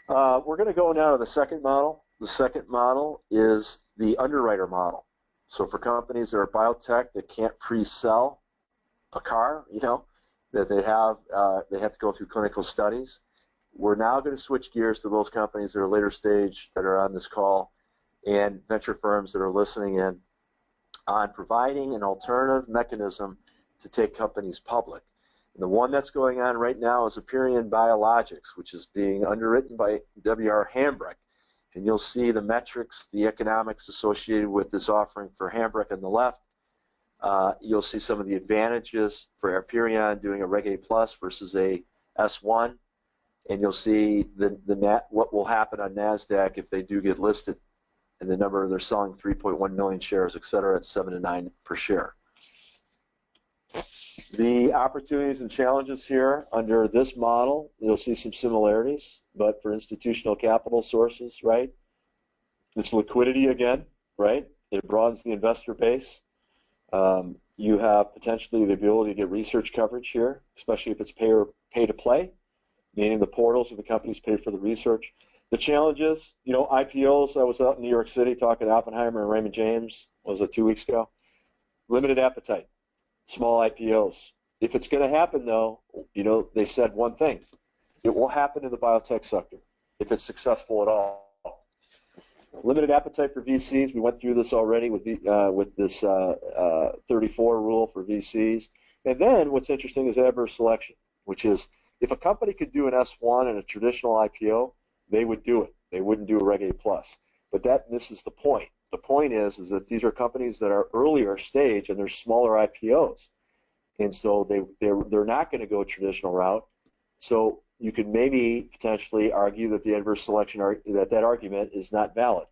We're going to go now to the second model. The second model is the underwriter model. So for companies that are biotech that can't pre-sell a car, that they have to go through clinical studies, we're now going to switch gears to those companies that are later stage that are on this call and venture firms that are listening in on providing an alternative mechanism to take companies public. And the one that's going on right now is Aperion Biologics, which is being underwritten by W.R. Hambrick. And you'll see the metrics, the economics associated with this offering for Hambrick on the left. You'll see some of the advantages for Aperion doing a Reggae Plus versus a S1. And you'll see what will happen on NASDAQ if they do get listed. And the number, they're selling 3.1 million shares, et cetera, at 7 to 9 per share. The opportunities and challenges here under this model, you'll see some similarities, but for institutional capital sources, right? It's liquidity again, right? It broadens the investor base. You have potentially the ability to get research coverage here, especially if it's pay to play, meaning the portals of the companies pay for the research. The challenges, IPOs. I was out in New York City talking to Oppenheimer and Raymond James, was it 2 weeks ago? Limited appetite, small IPOs. If it's going to happen, though, they said one thing. It will happen in the biotech sector if it's successful at all. Limited appetite for VCs. We went through this already with this 34 rule for VCs. And then what's interesting is adverse selection, which is if a company could do an S1 and a traditional IPO, they would do it. They wouldn't do a Reggae Plus. But that misses the point. The point is that these are companies that are earlier stage and they're smaller IPOs. And so they're not going to go a traditional route. So you could maybe potentially argue that the adverse selection that argument is not valid,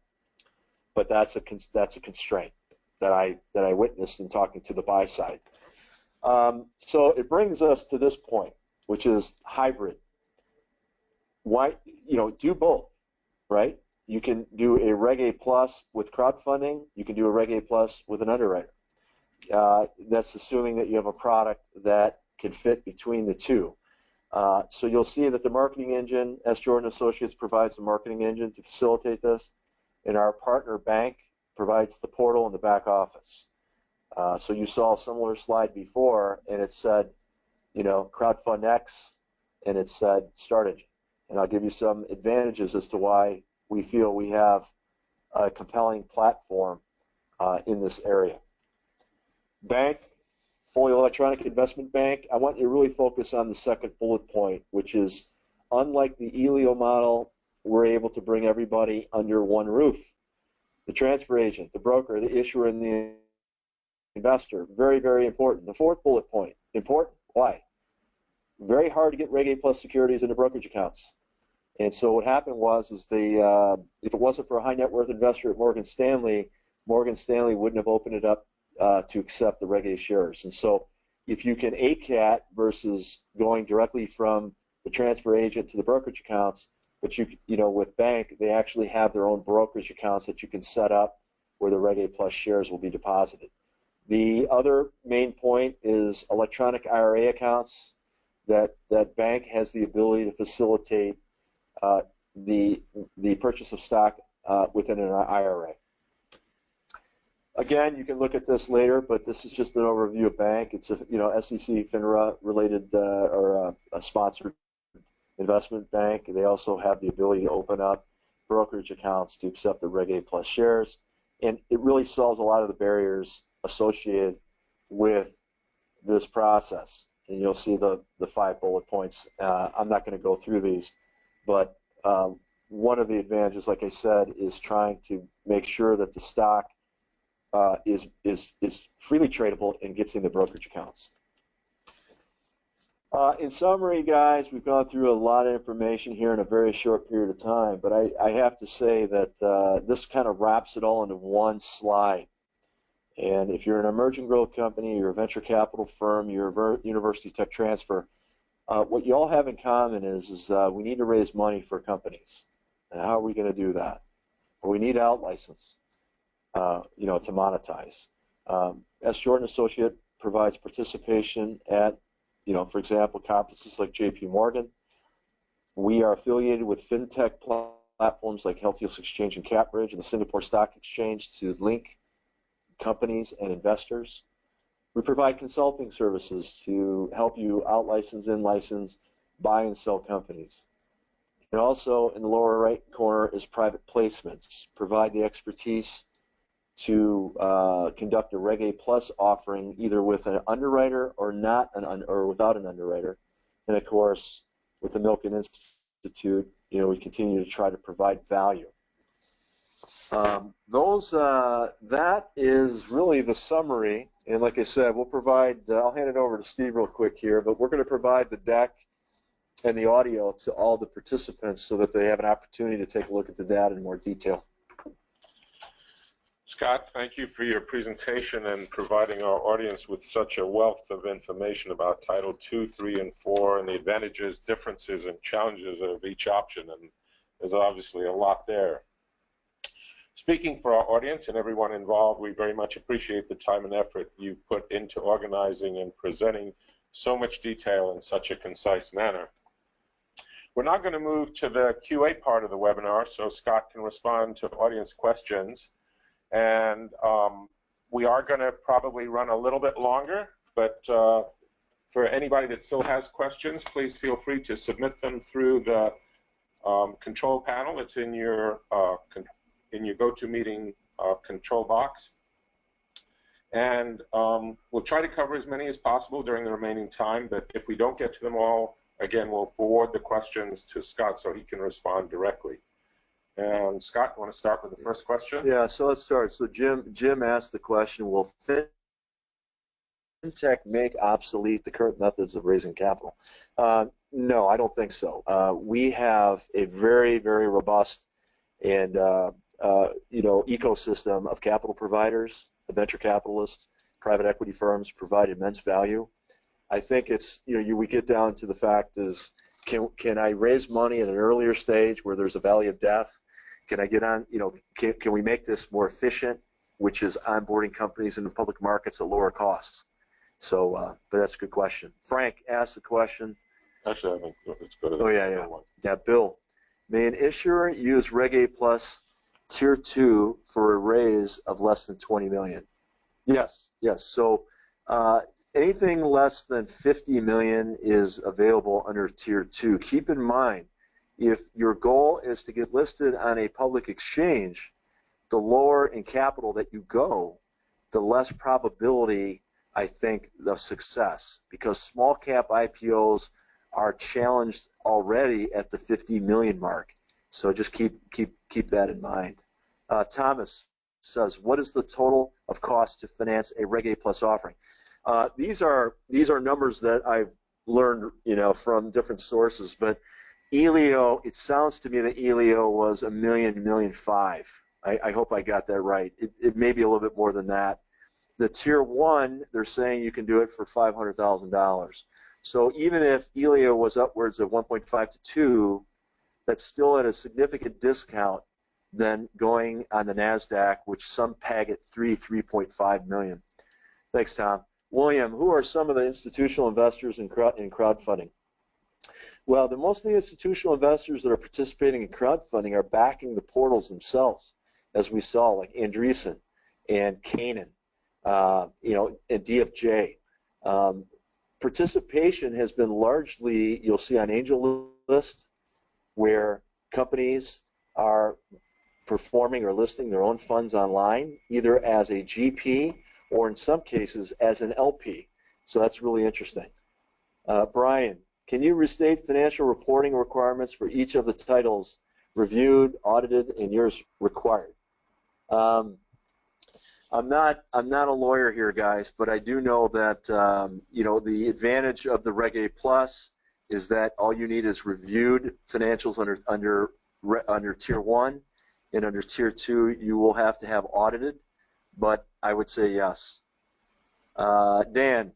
but that's a constraint that I witnessed in talking to the buy side. So it brings us to this point, which is hybrid. Why do both, right? You can do a Reggae Plus with crowdfunding. You can do a Reggae Plus with an underwriter. That's assuming that you have a product that can fit between the two. So you'll see that the marketing engine, S. Jordan Associates, provides the marketing engine to facilitate this, and our partner bank provides the portal and the back office. So you saw a similar slide before, and it said, Crowdfund X, and it said Start Engine. And I'll give you some advantages as to why we feel we have a compelling platform in this area. Bank. Fully electronic investment bank. I want you to really focus on the second bullet point, which is unlike the Elio model, we're able to bring everybody under one roof. The transfer agent, the broker, the issuer, and the investor. Very, very important. The fourth bullet point. Important. Why? Very hard to get Reggae Plus securities into brokerage accounts. And so what happened was if it wasn't for a high net worth investor at Morgan Stanley wouldn't have opened it up to accept the Reggae shares. And so if you can ACAT versus going directly from the transfer agent to the brokerage accounts, but with bank, they actually have their own brokerage accounts that you can set up where the Reggae Plus shares will be deposited. The other main point is electronic IRA accounts that bank has the ability to facilitate the purchase of stock within an IRA. Again, you can look at this later, but this is just an overview of bank. It's a SEC FINRA related or a sponsored investment bank. They also have the ability to open up brokerage accounts to accept the Reggae Plus shares, and it really solves a lot of the barriers associated with this process. And you'll see the 5 bullet points. I'm not going to go through these, but one of the advantages, like I said, is trying to make sure that the stock is freely tradable and gets in the brokerage accounts. In summary, guys, we've gone through a lot of information here in a very short period of time, but I have to say that this kind of wraps it all into one slide. And if you're an emerging growth company, you're a venture capital firm, you're a university tech transfer, what you all have in common is we need to raise money for companies. And how are we going to do that? Well, we need out license. To monetize. S. Jordan Associate provides participation at, for example, conferences like JP Morgan. We are affiliated with FinTech platforms like HealthiosXchange and CapBridge and the Singapore Stock Exchange to link companies and investors. We provide consulting services to help you out-license, in-license, buy and sell companies. And also in the lower right corner is private placements. Provide the expertise to conduct a Reggae Plus offering either with an underwriter or or without an underwriter. And of course, with the Milken Institute, we continue to try to provide value. That is really the summary. And like I said, we'll provide, I'll hand it over to Steve real quick here, but we're going to provide the deck and the audio to all the participants so that they have an opportunity to take a look at the data in more detail. Scott, thank you for your presentation and providing our audience with such a wealth of information about Title 2, 3, and 4 and the advantages, differences, and challenges of each option. And there's obviously a lot there. Speaking for our audience and everyone involved, we very much appreciate the time and effort you've put into organizing and presenting so much detail in such a concise manner. We're now going to move to the QA part of the webinar so Scott can respond to audience questions. And We are going to probably run a little bit longer, but for anybody that still has questions, please feel free to submit them through the control panel. It's in your GoToMeeting control box. And we'll try to cover as many as possible during the remaining time, but if we don't get to them all, again, we'll forward the questions to Scott so he can respond directly. And Scott, you want to start with the first question? Yeah, so let's start. So Jim asked the question, will FinTech make obsolete the current methods of raising capital? No, I don't think so. We have a very, very robust and ecosystem of capital providers, venture capitalists, private equity firms provide immense value. I think it's, we get down to the fact is, can I raise money at an earlier stage where there's a valley of death? Can I get on, can we make this more efficient, which is onboarding companies in the public markets at lower costs? So, but that's a good question. Frank asked the question. Actually, I think let's go to the one. Yeah, Bill, may an issuer use Reggae Plus Tier 2 for a raise of less than 20 million? Yes. So anything less than 50 million is available under Tier 2. Keep in mind, if your goal is to get listed on a public exchange, the lower in capital that you go, the less probability, I think, of success, because small cap IPOs are challenged already at the 50 million mark. So just keep that in mind. Thomas says, what is the total of cost to finance a Reggae Plus offering? These are numbers that I've learned, from different sources, but Elio, it sounds to me that Elio was $1 million, $1.5 million. I hope I got that right. It may be a little bit more than that. The Tier 1, they're saying you can do it for $500,000. So even if Elio was upwards of 1.5 to 2, that's still at a significant discount than going on the NASDAQ, which some peg at 3.5 million. Thanks, Tom. William, who are some of the institutional investors in crowdfunding? Well, most of the institutional investors that are participating in crowdfunding are backing the portals themselves, as we saw, like Andreessen and Canaan, and DFJ. Participation has been largely, you'll see on AngelList, where companies are performing or listing their own funds online, either as a GP or in some cases as an LP. So that's really interesting. Brian, can you restate financial reporting requirements for each of the titles reviewed, audited, and years required? I'm not a lawyer here, guys, but I do know that the advantage of the Reggae Plus is that all you need is reviewed financials under Tier 1, and under Tier 2 you will have to have audited, but I would say yes. Dan,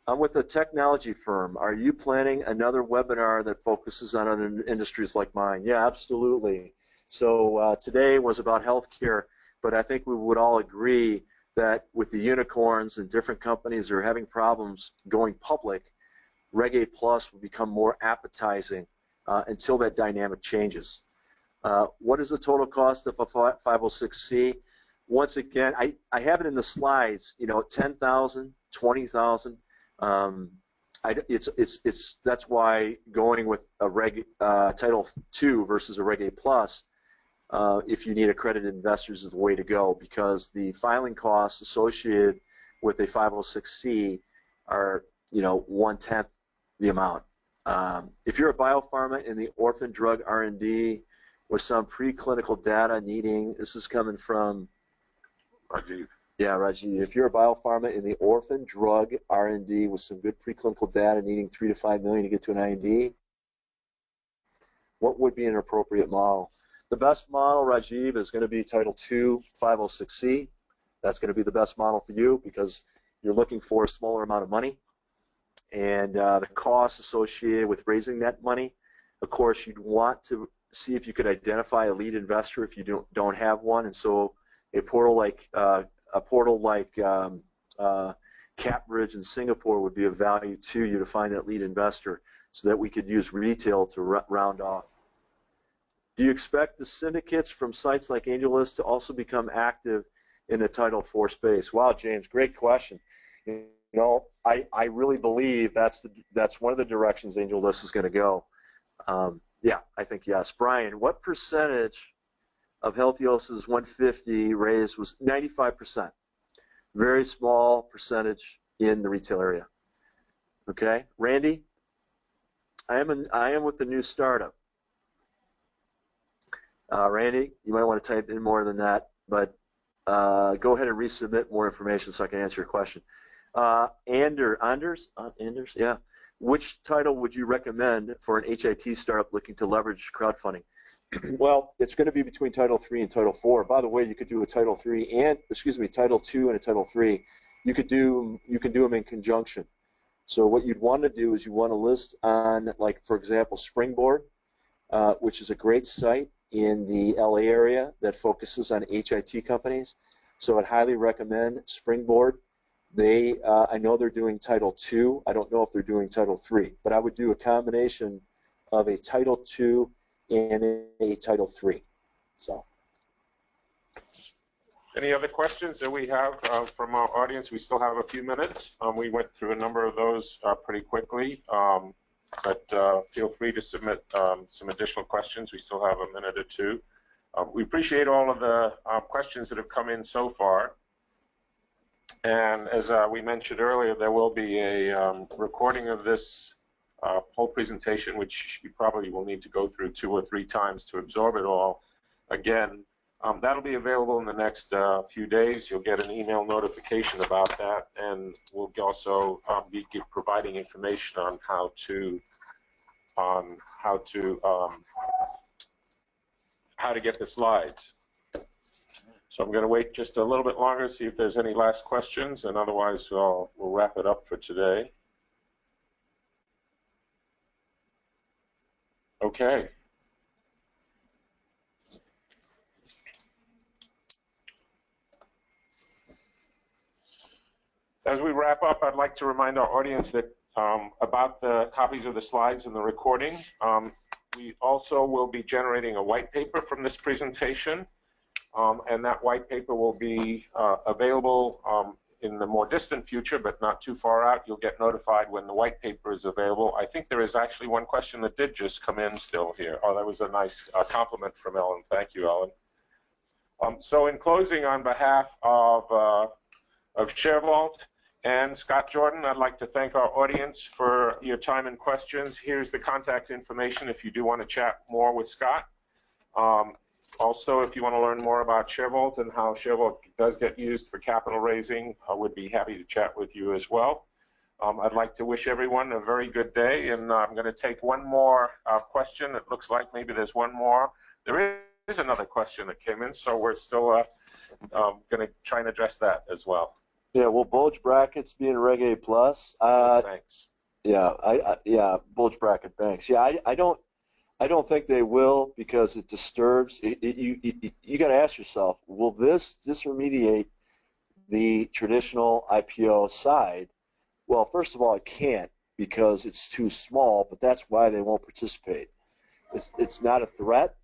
I'm with a technology firm. Are you planning another webinar that focuses on other industries like mine? Yeah, absolutely. So today was about healthcare, but I think we would all agree that with the unicorns and different companies that are having problems going public, Reggae Plus will become more appetizing until that dynamic changes. What is the total cost of a 506C? Once again, I have it in the slides, 10,000, 20,000. That's why going with a Title 2 versus a Reggae Plus, if you need accredited investors, is the way to go, because the filing costs associated with a 506C are 1/10 the amount. If you're a biopharma in the orphan drug R&D with some preclinical data needing, this is coming from Rajiv. Yeah, Rajiv. If you're a biopharma in the orphan drug R&D with some good preclinical data needing 3 to 5 million to get to an IND, what would be an appropriate model? The best model, Rajiv, is going to be Title 2 506C. That's going to be the best model for you because you're looking for a smaller amount of money, and the costs associated with raising that money. Of course, you'd want to see if you could identify a lead investor if you don't have one, and so a portal like CapBridge in Singapore would be of value to you to find that lead investor so that we could use retail to round off. Do you expect the syndicates from sites like AngelList to also become active in the Title IV space? Wow, James, great question. You know, I really believe that's one of the directions AngelList is going to go. Yeah, I think yes. Brian, what percentage of Healthios's 150 raise was 95%? Very small percentage in the retail area. Okay, Randy, I am with the new startup. Randy, you might want to type in more than that, but go ahead and resubmit more information so I can answer your question. Anders, yeah. Which title would you recommend for an HIT startup looking to leverage crowdfunding? Well, it's going to be between Title III and Title IV. By the way, you could do a Title III and, Title II and a Title III. You can do them in conjunction. So what you'd want to do is you want to list on, like, for example, Springboard, which is a great site in the LA area that focuses on HIT companies. So I'd highly recommend Springboard. I know they're doing Title II. I don't know if they're doing Title III, but I would do a combination of a Title II and a Title III. So. Any other questions that we have from our audience? We still have a few minutes. We went through a number of those pretty quickly, but feel free to submit some additional questions. We still have a minute or two. We appreciate all of the questions that have come in so far. And as we mentioned earlier, there will be a recording of this whole presentation, which you probably will need to go through 2 or 3 times to absorb it all again. That'll be available in the next few days. You'll get an email notification about that, and we'll also be providing information on how to get the slides. So I'm going to wait just a little bit longer to see if there's any last questions, and otherwise we'll wrap it up for today. Okay. As we wrap up, I'd like to remind our audience that about the copies of the slides and the recording. We also will be generating a white paper from this presentation, and that white paper will be available in the more distant future, but not too far out. You'll get notified when the white paper is available. I think there is actually one question that did just come in still here. Oh, that was a nice compliment from Ellen. Thank you, Ellen. So in closing, on behalf of ShareVault and Scott Jordan, I'd like to thank our audience for your time and questions. Here's the contact information if you do want to chat more with Scott. Also, if you want to learn more about ShareVault and how ShareVault does get used for capital raising, I would be happy to chat with you as well. I'd like to wish everyone a very good day, and I'm going to take one more question. It looks like maybe there's one more. There is another question that came in, so we're still going to try and address that as well. Yeah, will bulge brackets be in Reggae Plus? Thanks. Yeah, yeah, bulge bracket banks. Yeah, I don't think they will, because it disturbs. You got to ask yourself, will this disintermediate the traditional IPO side? Well, first of all, it can't, because it's too small, but that's why they won't participate. It's not a threat,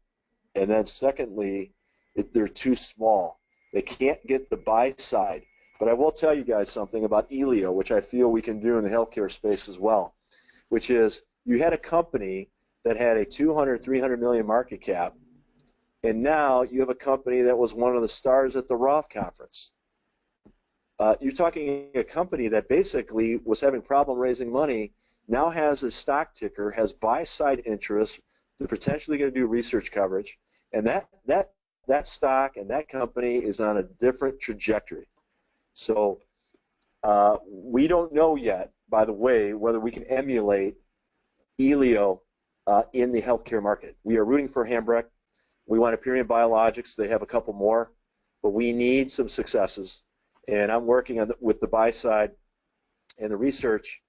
and then secondly, they're too small. They can't get the buy side. But I will tell you guys something about Elio, which I feel we can do in the healthcare space as well, which is you had a company that had a 200, 300 million market cap, and now you have a company that was one of the stars at the Roth conference. You're talking a company that basically was having problem raising money, now has a stock ticker, has buy-side interest, they're potentially going to do research coverage, and that stock and that company is on a different trajectory. So we don't know yet, by the way, whether we can emulate Elio in the healthcare market. We are rooting for Hambrick. We want Aperion Biologics. They have a couple more, but we need some successes. And I'm working with the buy side and the research,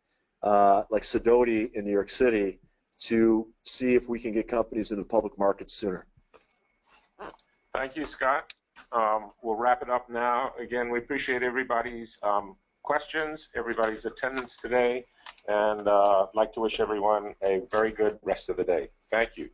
like Sidoti in New York City, to see if we can get companies into the public markets sooner. Thank you, Scott. We'll wrap it up now. Again, we appreciate everybody's questions, everybody's attendance today, and I'd like to wish everyone a very good rest of the day. Thank you.